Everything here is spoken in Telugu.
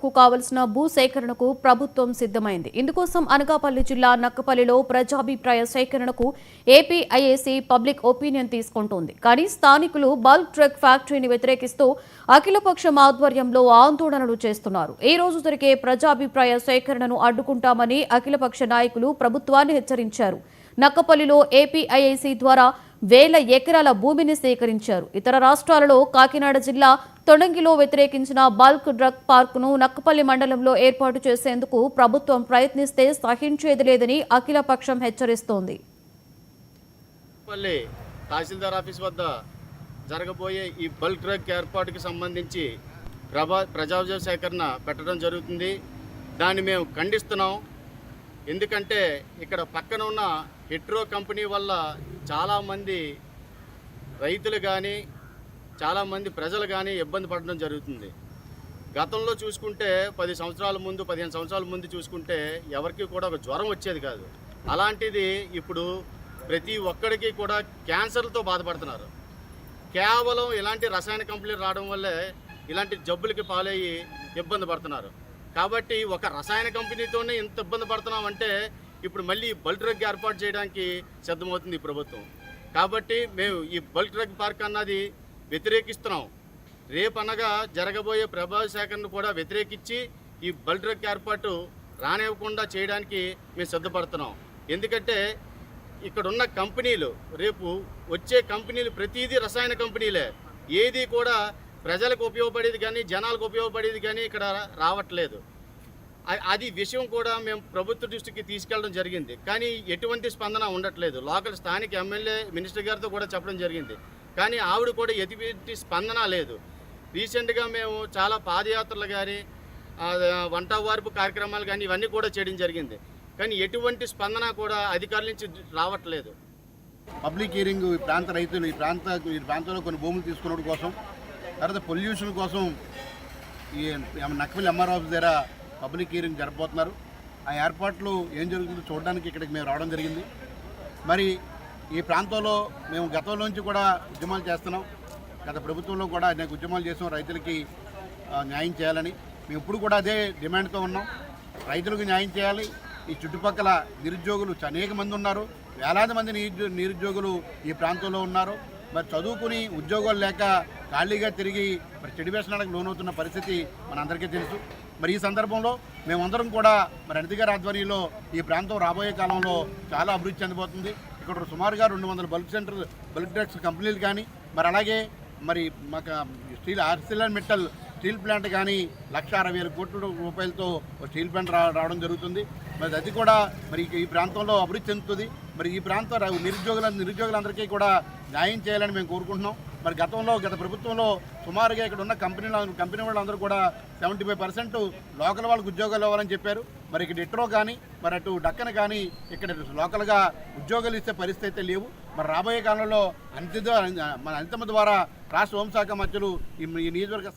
ఏర్పాటుకు కావలసిన భూ సేకరణకు ప్రభుత్వం సిద్ధమైంది. ఇందుకోసం అనకాపల్లి జిల్లా నక్కపల్లిలో ప్రజాభిప్రాయ సేకరణకు ఏపీఐఏసీ పబ్లిక్ ఒపీనియన్ తీసుకుంటోంది. కానీ స్థానికులు బల్క్ డ్రగ్ ఫ్యాక్టరీని వ్యతిరేకిస్తూ అఖిలపక్షం ఆధ్వర్యంలో ఆందోళనలు చేస్తున్నారు. ఈ రోజు జరిగే ప్రజాభిప్రాయ సేకరణను అడ్డుకుంటామని అఖిలపక్ష నాయకులు ప్రభుత్వాన్ని హెచ్చరించారు. నక్కపల్లిలో ఏపీఐఏసీ ద్వారా 1000 ఎకరాల భూమిని సేకరించారు. ఇతర రాష్ట్రాలలో కాకినాడ జిల్లా తొడంగిలో వ్యతిరేకించిన బల్క్ డ్రగ్ పార్కును నక్కపల్లి మండలంలో ఏర్పాటు చేసేందుకు ప్రభుత్వం ప్రయత్నిస్తే సహించేది లేదని అఖిలపక్షం హెచ్చరిస్తోంది. తహసీల్దార్ ఆఫీస్ వద్ద జరగబోయే ఈ బల్క్ డ్రగ్ ఏర్పాటుకి సంబంధించి ప్రజాభిప్రాయ సేకరణ పెట్టడం జరుగుతుంది. దాన్ని మేము ఖండిస్తున్నాం. ఎందుకంటే ఇక్కడ పక్కన ఉన్న హెట్రో కంపెనీ వల్ల చాలామంది రైతులు కానీ చాలామంది ప్రజలు కానీ ఇబ్బంది పడడం జరుగుతుంది. గతంలో చూసుకుంటే 10 సంవత్సరాల ముందు 15 సంవత్సరాల ముందు చూసుకుంటే ఎవరికి కూడా ఒక జ్వరం వచ్చేది కాదు. అలాంటిది ఇప్పుడు ప్రతి ఒక్కడికి కూడా క్యాన్సర్లతో బాధపడుతున్నారు. కేవలం ఇలాంటి రసాయన కంపెనీలు రావడం వల్లే ఇలాంటి జబ్బులకి పాలయ్యి ఇబ్బంది పడుతున్నారు. కాబట్టి ఒక రసాయన కంపెనీతోనే ఇంత ఇబ్బంది పడుతున్నామంటే ఇప్పుడు మళ్ళీ బల్క్ డ్రగ్ ఏర్పాటు చేయడానికి సిద్ధమవుతుంది ఈ ప్రభుత్వం. కాబట్టి మేము ఈ బల్క్ డ్రగ్ పార్క్ అన్నది వ్యతిరేకిస్తున్నాం. రేపనగా జరగబోయే ప్రభావ సేకరణను కూడా వ్యతిరేకించి ఈ బల్క్ డ్రగ్ ఏర్పాటు రానివ్వకుండా చేయడానికి మేము సిద్ధపడుతున్నాం. ఎందుకంటే ఇక్కడున్న కంపెనీలు రేపు వచ్చే కంపెనీలు ప్రతిదీ రసాయన కంపెనీలే. ఏది కూడా ప్రజలకు ఉపయోగపడేది కానీ జనాలకు ఉపయోగపడేది కానీ ఇక్కడ రావట్లేదు. అది విషయం కూడా మేము ప్రభుత్వ దృష్టికి తీసుకెళ్ళడం జరిగింది. కానీ ఎటువంటి స్పందన ఉండట్లేదు. లోకల్ స్థానిక ఎమ్మెల్యే మినిస్టర్ గారితో కూడా చెప్పడం జరిగింది. కానీ ఆవిడ కూడా ఎటువంటి స్పందన లేదు. రీసెంట్గా మేము చాలా పాదయాత్రలు కానీ వంట వార్పు కార్యక్రమాలు కానీ ఇవన్నీ కూడా చేయడం జరిగింది. కానీ ఎటువంటి స్పందన కూడా అధికారుల నుంచి రావట్లేదు. పబ్లిక్ హియరింగ్ ఈ ప్రాంత రైతులు ఈ ప్రాంతంలో కొన్ని భూములు తీసుకోవడం కోసం, తర్వాత పొల్యూషన్ కోసం ఈ నక్కపల్లి ఎంఆర్ ఆఫీస్ దగ్గర పబ్లిక్ హియరింగ్ జరపబోతున్నారు. ఆ ఏర్పాట్లు ఏం జరుగుతుందో చూడడానికి ఇక్కడికి మేము రావడం జరిగింది. మరి ఈ ప్రాంతంలో మేము గతంలో నుంచి కూడా ఉద్యమాలు చేస్తున్నాం. గత ప్రభుత్వంలో కూడా అనేక ఉద్యమాలు చేసాం రైతులకి న్యాయం చేయాలని. మేము ఇప్పుడు కూడా అదే డిమాండ్తో ఉన్నాం. రైతులకు న్యాయం చేయాలి. ఈ చుట్టుపక్కల నిరుద్యోగులు అనేక మంది ఉన్నారు. వేలాది మంది నిరుద్యోగులు ఈ ప్రాంతంలో ఉన్నారు. మరి చదువుకుని ఉద్యోగాలు లేక ఖాళీగా తిరిగి మరి చెడు వ్యసనాలకు లోనవుతున్న పరిస్థితి మనందరికీ తెలుసు. మరి ఈ సందర్భంలో మేమందరం కూడా మరి అనిత గారి ఆధ్వర్యంలో ఈ ప్రాంతం రాబోయే కాలంలో చాలా అభివృద్ధి చెందబోతుంది. ఇక్కడ సుమారుగా 200 బల్క్ డ్రగ్స్ కంపెనీలు కానీ మరి అలాగే మరి మాకు ఆర్సిలర్మిట్టల్ స్టీల్ ప్లాంట్ కానీ 1,60,000 కోట్ల రూపాయలతో స్టీల్ ప్లాంట్ రావడం జరుగుతుంది. మరి అది కూడా మరి ఈ ప్రాంతంలో అభివృద్ధి చెందుతుంది. మరి ఈ ప్రాంత నిరుద్యోగులందరికీ కూడా న్యాయం చేయాలని మేము కోరుకుంటున్నాం. మరి గత ప్రభుత్వంలో సుమారుగా ఇక్కడ ఉన్న కంపెనీ వాళ్ళందరూ కూడా 75% లోకల్ వాళ్ళకి ఉద్యోగాలు ఇవ్వాలని చెప్పారు. మరి ఇక్కడ ఇట్రో కానీ మరి అటు డక్కన కానీ ఇక్కడ లోకల్గా ఉద్యోగాలు ఇచ్చే పరిస్థితి అయితే లేవు. మరి రాబోయే కాలంలో మన అనితమ్మ ద్వారా రాష్ట్ర హోంశాఖ మంత్రులు ఈ నియోజకవర్గ